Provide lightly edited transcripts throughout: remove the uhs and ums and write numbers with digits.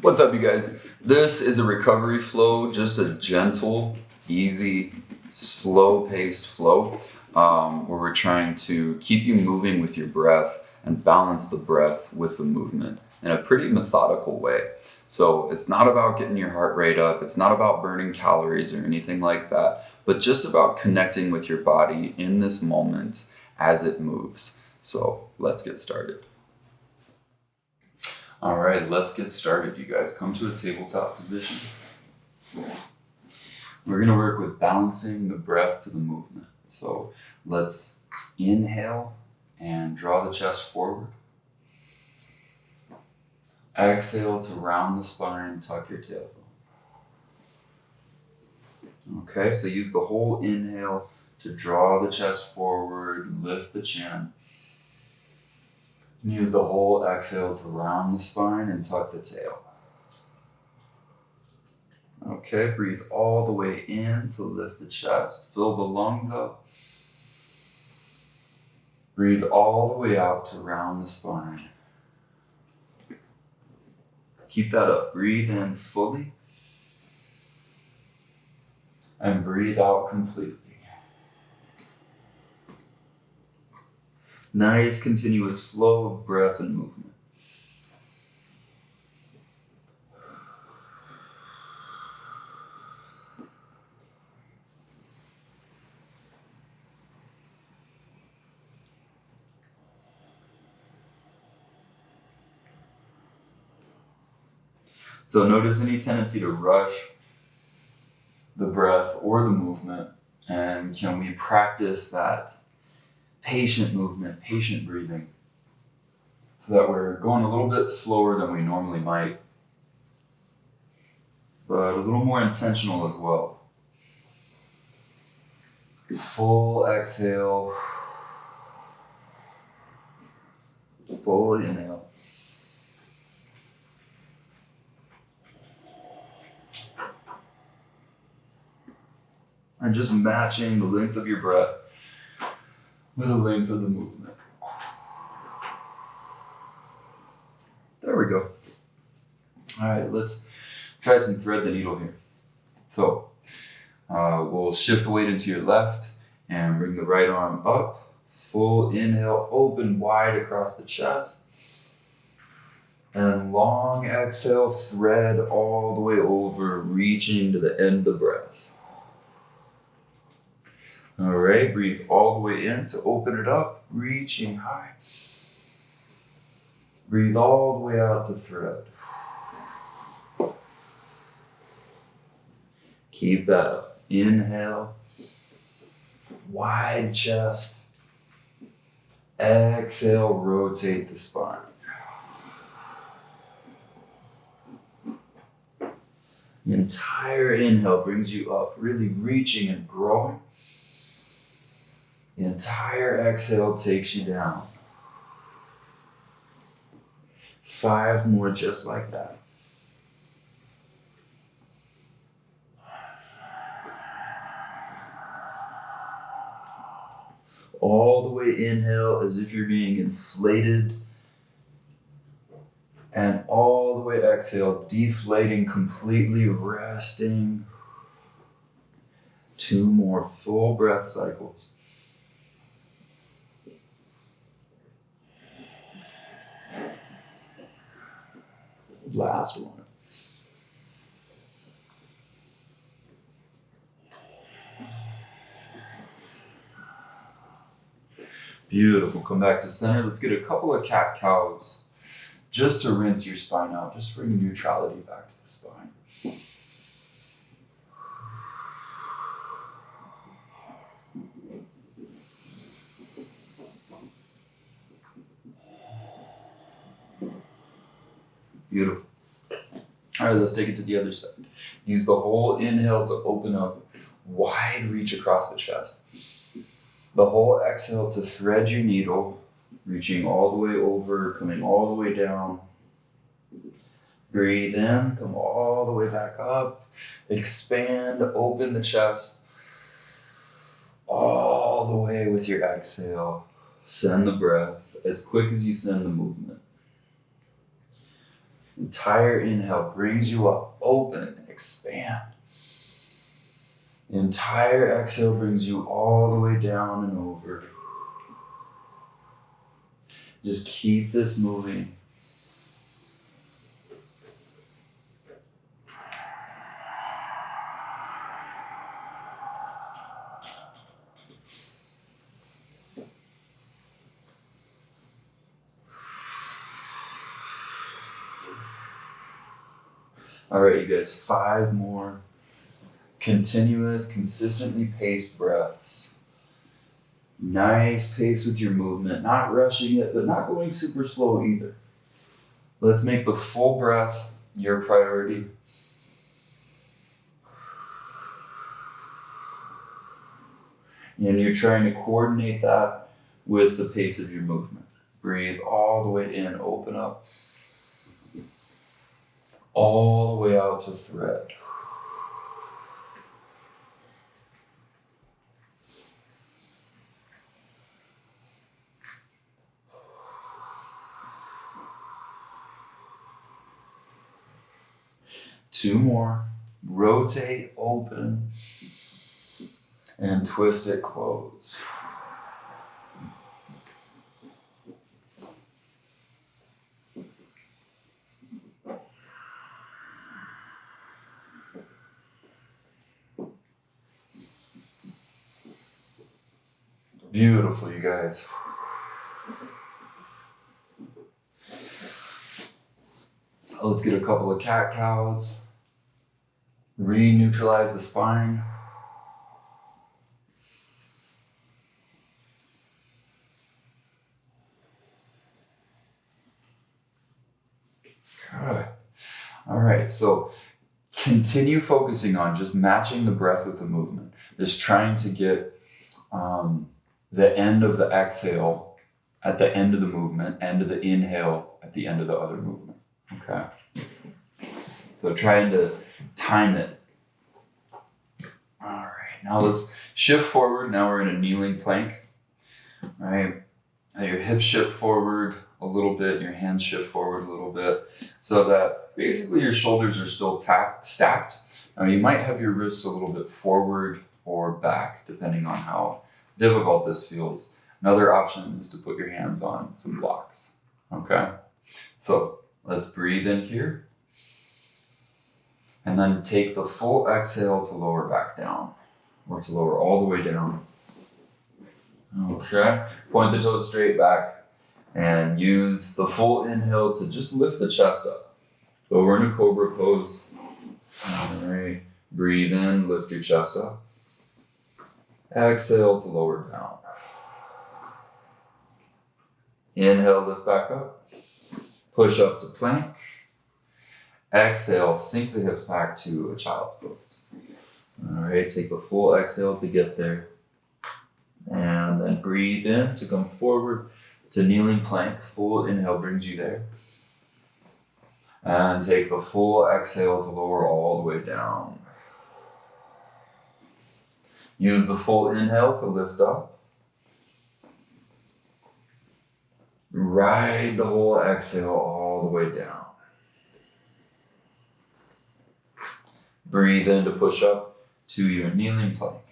What's up, you guys? This is a recovery flow, just a gentle, easy, slow-paced flow where we're trying to keep you moving with your breath and balance the breath with the movement in a pretty methodical way. So it's not about getting your heart rate up, it's not about burning calories or anything like that, but just about connecting with your body in this moment as it moves. So let's get started. All right, let's get started, you guys. Come to a tabletop position. We're going to work with balancing the breath to the movement. So let's inhale and draw the chest forward. Exhale to round the spine and tuck your tailbone. Okay, so use the whole inhale to draw the chest forward, lift the chin. And use the whole exhale to round the spine and tuck the tail. Okay, breathe all the way in to lift the chest. Fill the lungs up. Breathe all the way out to round the spine. Keep that up. Breathe in fully. And breathe out completely. Nice continuous flow of breath and movement. So notice any tendency to rush the breath or the movement, and can we practice that patient movement, patient breathing, so that we're going a little bit slower than we normally might, but a little more intentional as well. Full exhale, full inhale. And just matching the length of your breath with the length of the movement. There we go. All right, let's try some thread the needle here. So we'll shift the weight into your left and bring the right arm up. Full inhale, open wide across the chest. And long exhale, thread all the way over, reaching to the end of the breath. All right, breathe all the way in to open it up, reaching high. Breathe all the way out to thread. Keep that up. Inhale, wide chest. Exhale, rotate the spine. The entire inhale brings you up, really reaching and growing. The entire exhale takes you down. 5 more just like that. All the way inhale as if you're being inflated. And all the way exhale, deflating completely, resting. 2 more full breath cycles. Last one. Beautiful. Come back to center. Let's get a couple of cat-cows just to rinse your spine out. Just bring neutrality back to the spine. Beautiful. All right, let's take it to the other side. Use the whole inhale to open up, wide reach across the chest. The whole exhale to thread your needle, reaching all the way over, coming all the way down. Breathe in, come all the way back up. Expand, open the chest. All the way with your exhale. Send the breath as quick as you send the movement. Entire inhale brings you up, open, and expand. Entire exhale brings you all the way down and over. Just keep this moving. All right, you guys, 5 more continuous, consistently paced breaths. Nice pace with your movement, not rushing it, but not going super slow either. Let's make the full breath your priority. And you're trying to coordinate that with the pace of your movement. Breathe all the way in, open up. All the way out to thread. Two more. Rotate, open, and twist it close. Beautiful, you guys. Let's get a couple of cat-cows. Re-neutralize the spine. Good. All right, so continue focusing on just matching the breath with the movement. Just trying to get the end of the exhale at the end of the movement, end of the inhale at the end of the other movement. Okay. So trying to time it. All right, now let's shift forward. Now we're in a kneeling plank. All right. Now your hips shift forward a little bit, your hands shift forward a little bit, so that basically your shoulders are still stacked. Now you might have your wrists a little bit forward or back, depending on how difficult this feels. Another option is to put your hands on some blocks. Okay, so let's breathe in here. And then take the full exhale to lower back down, or to lower all the way down. Okay, point the toes straight back and use the full inhale to just lift the chest up. So we're in a cobra pose. All right, breathe in, lift your chest up. Exhale to lower down. Inhale, lift back up. Push up to plank. Exhale, sink the hips back to a child's pose. All right, take a full exhale to get there. And then breathe in to come forward to kneeling plank. Full inhale brings you there. And take the full exhale to lower all the way down. Use the full inhale to lift up. Ride the whole exhale all the way down. Breathe in to push up to your kneeling plank.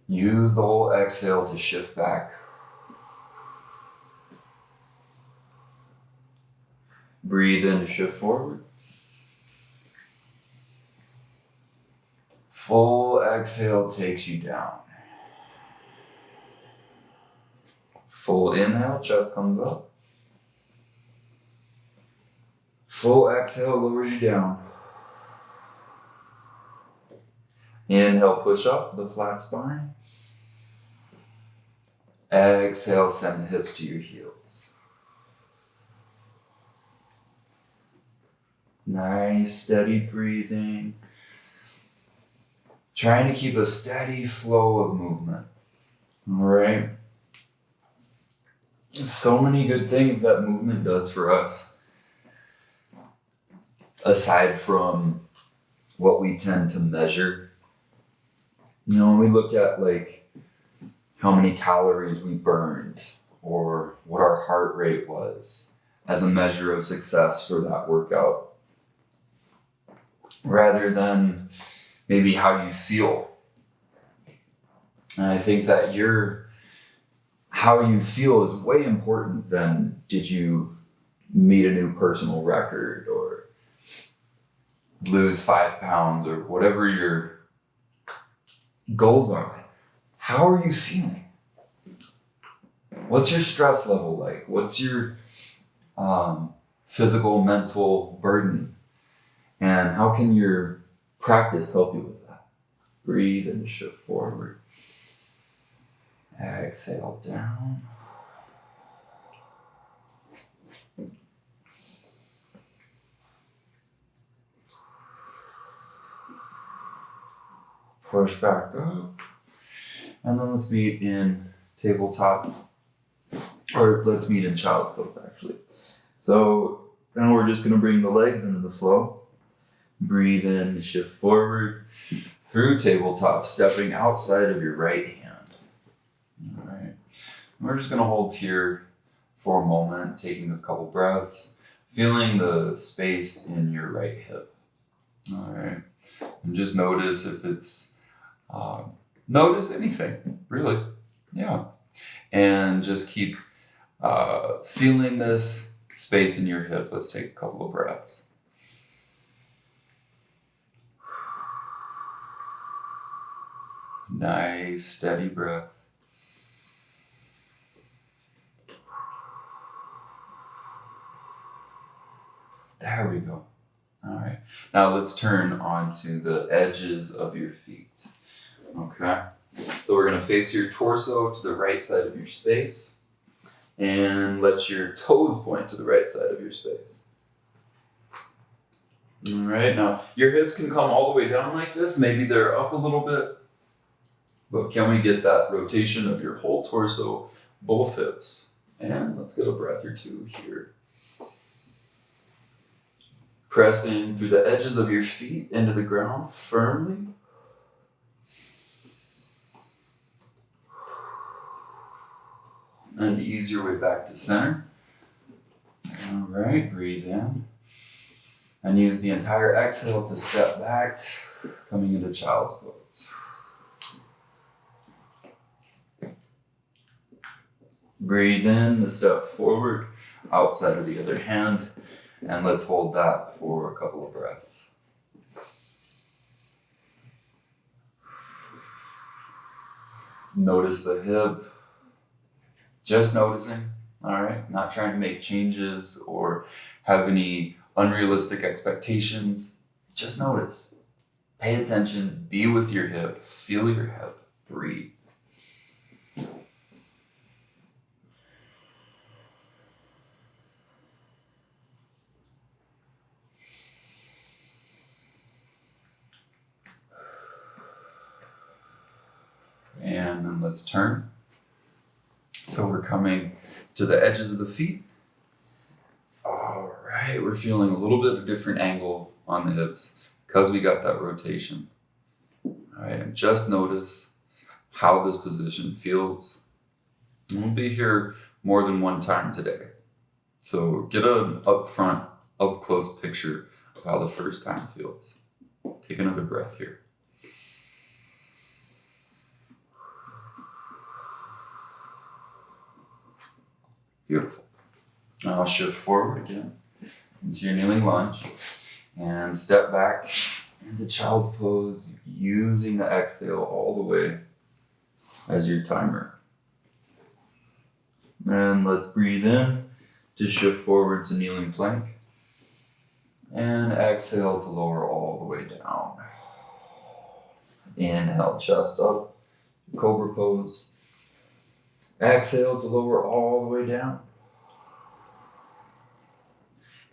Use the whole exhale to shift back. Breathe in to shift forward. Full exhale takes you down. Full inhale, chest comes up. Full exhale lowers you down. Inhale, push up, the flat spine. Exhale, send the hips to your heels. Nice, steady breathing. Trying to keep a steady flow of movement. All right. So many good things that movement does for us. Aside from what we tend to measure. You know, when we look at like how many calories we burned or what our heart rate was, as a measure of success for that workout, rather than maybe how you feel. And I think that how you feel is way important than did you meet a new personal record or lose 5 pounds or whatever your goals are. How are you feeling? What's your stress level like? What's your physical, mental burden? And how can your practice help you with that? Breathe and shift forward. Exhale down. Push back up. And then let's meet in tabletop. Or let's meet in child's pose, actually. So now we're just going to bring the legs into the flow. Breathe in, shift forward through tabletop, stepping outside of your right hand. All right. We're just going to hold here for a moment, taking a couple breaths, feeling the space in your right hip. All right. And just notice if it's, notice anything, really. Yeah. And just keep feeling this space in your hip. Let's take a couple of breaths. Nice, steady breath. There we go. All right. Now let's turn onto the edges of your feet. Okay. So we're going to face your torso to the right side of your space and let your toes point to the right side of your space. All right. Now your hips can come all the way down like this. Maybe they're up a little bit. But can we get that rotation of your whole torso, both hips? And let's get a breath or two here. Pressing through the edges of your feet into the ground firmly. And ease your way back to center. All right, breathe in. And use the entire exhale to step back, coming into child's pose. Breathe in to step forward, outside of the other hand, and let's hold that for a couple of breaths. Notice the hip, just noticing, all right? Not trying to make changes or have any unrealistic expectations. Just notice. Pay attention, be with your hip, feel your hip, breathe. And then let's turn. So we're coming to the edges of the feet. All right, we're feeling a little bit of a different angle on the hips because we got that rotation. All right, and just notice how this position feels. And we'll be here more than one time today. So get an upfront, up close picture of how the first time feels. Take another breath here. Beautiful. Now I'll shift forward again into your kneeling lunge and step back into child's pose using the exhale all the way as your timer. And let's breathe in to shift forward to kneeling plank and exhale to lower all the way down. Inhale, chest up, cobra pose. Exhale to lower all the way down.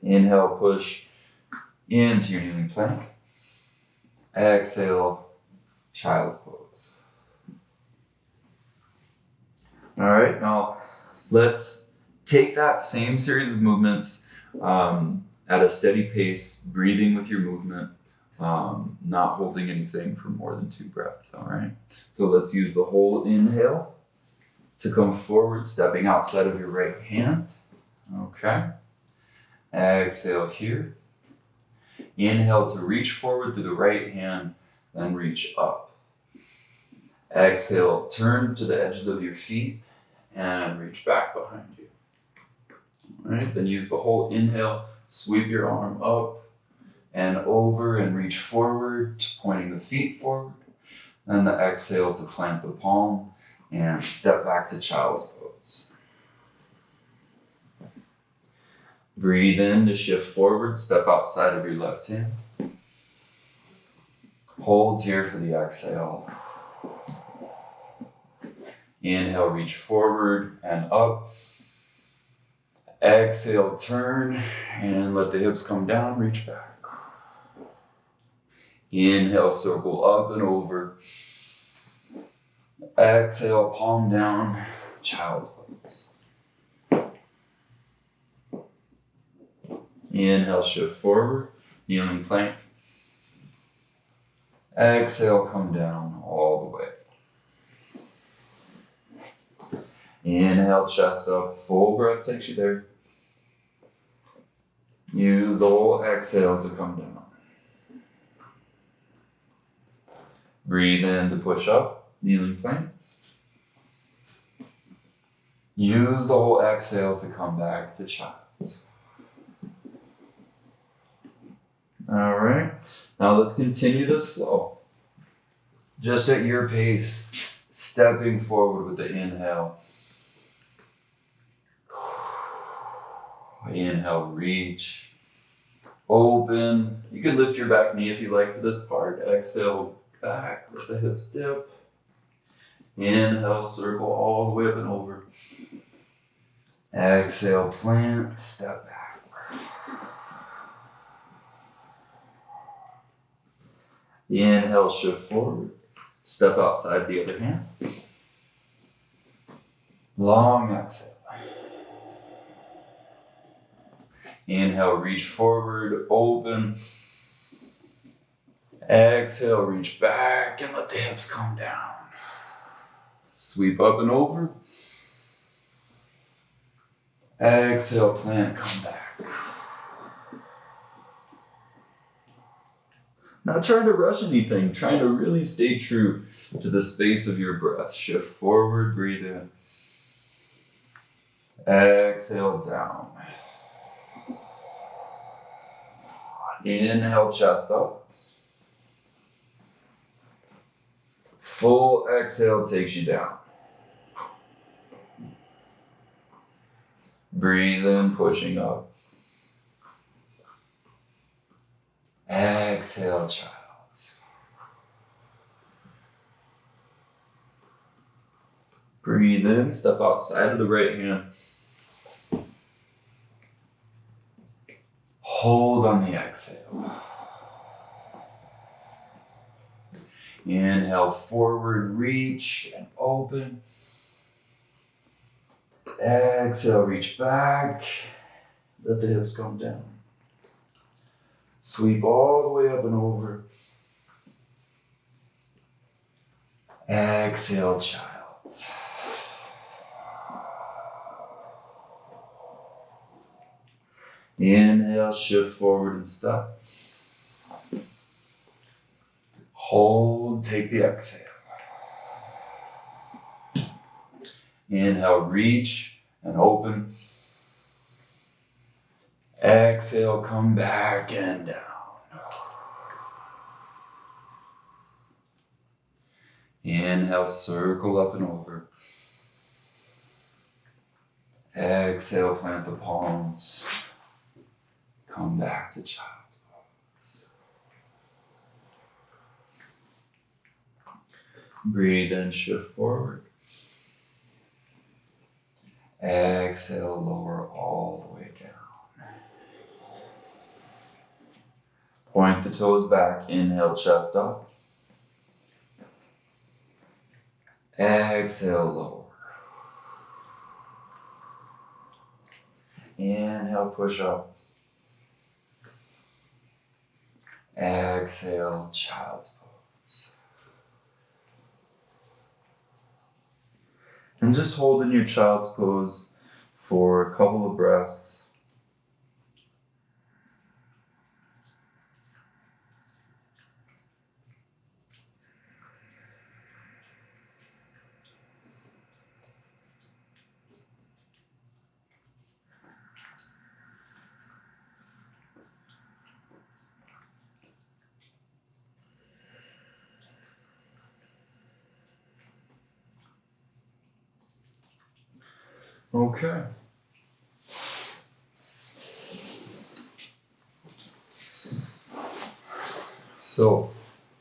Inhale, push into your kneeling plank. Exhale, child's pose. All right, now let's take that same series of movements at a steady pace, breathing with your movement, not holding anything for more than 2 breaths, all right? So let's use the whole inhale to come forward, stepping outside of your right hand. Okay. Exhale here. Inhale to reach forward through the right hand, then reach up. Exhale, turn to the edges of your feet and reach back behind you. All right, then use the whole inhale, sweep your arm up and over and reach forward, pointing the feet forward. Then the exhale to plant the palm and step back to child's pose. Breathe in to shift forward, step outside of your left hand. Hold here for the exhale. Inhale, reach forward and up. Exhale, turn and let the hips come down, reach back. Inhale, circle up and over. Exhale, palm down, child's pose. Inhale, shift forward, kneeling plank. Exhale, come down all the way. Inhale, chest up, full breath takes you there. Use the whole exhale to come down. Breathe in to push up, kneeling plank. Use the whole exhale to come back to child's. All right, now let's continue this flow. Just at your pace, stepping forward with the inhale. Inhale, reach, open. You can lift your back knee if you like for this part. Exhale, back, let the hips dip. Inhale, circle all the way up and over. Exhale, plant, step back. Inhale, shift forward. Step outside the other hand. Long exhale. Inhale, reach forward, open. Exhale, reach back and let the hips come down. Sweep up and over. Exhale, plant, come back. Not trying to rush anything, trying to really stay true to the space of your breath. Shift forward, breathe in. Exhale, down. Inhale, chest up. Full exhale takes you down. Breathe in, pushing up. Exhale, child. Breathe in, step outside of the right hand. Hold on the exhale. Inhale, forward, reach and open. Exhale, reach back. Let the hips come down. Sweep all the way up and over. Exhale, child. Inhale, shift forward and step. Hold, take the exhale. Inhale, reach and open. Exhale, come back and down. Inhale, circle up and over. Exhale, plant the palms. Come back to child's pose. Breathe in, shift forward. Exhale, lower all the way down. Point the toes back. Inhale, chest up. Exhale, lower. Inhale, push up. Exhale, child's pose. And just hold in your child's pose for a couple of breaths. Okay. So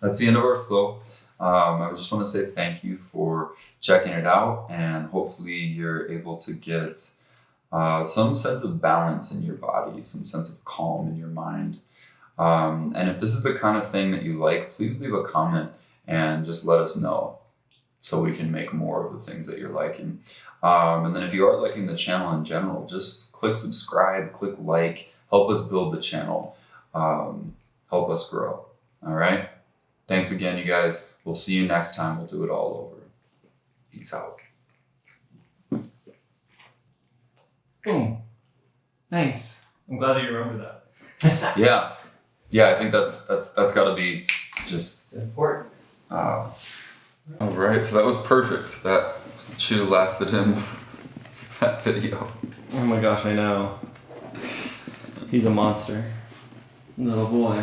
that's the end of our flow. I just want to say thank you for checking it out, and hopefully you're able to get some sense of balance in your body, some sense of calm in your mind. And if this is the kind of thing that you like, please leave a comment and just let us know so we can make more of the things that you're liking. And then if you are liking the channel in general, just click subscribe, click like, help us build the channel, help us grow. All right? Thanks again, you guys. We'll see you next time. We'll do it all over. Peace out. Boom. Nice. I'm glad that you remember that. Yeah, I think that's got to be just important. all right, so that was perfect. That should have lasted him that video. Oh my gosh, I know. He's a monster. Little boy.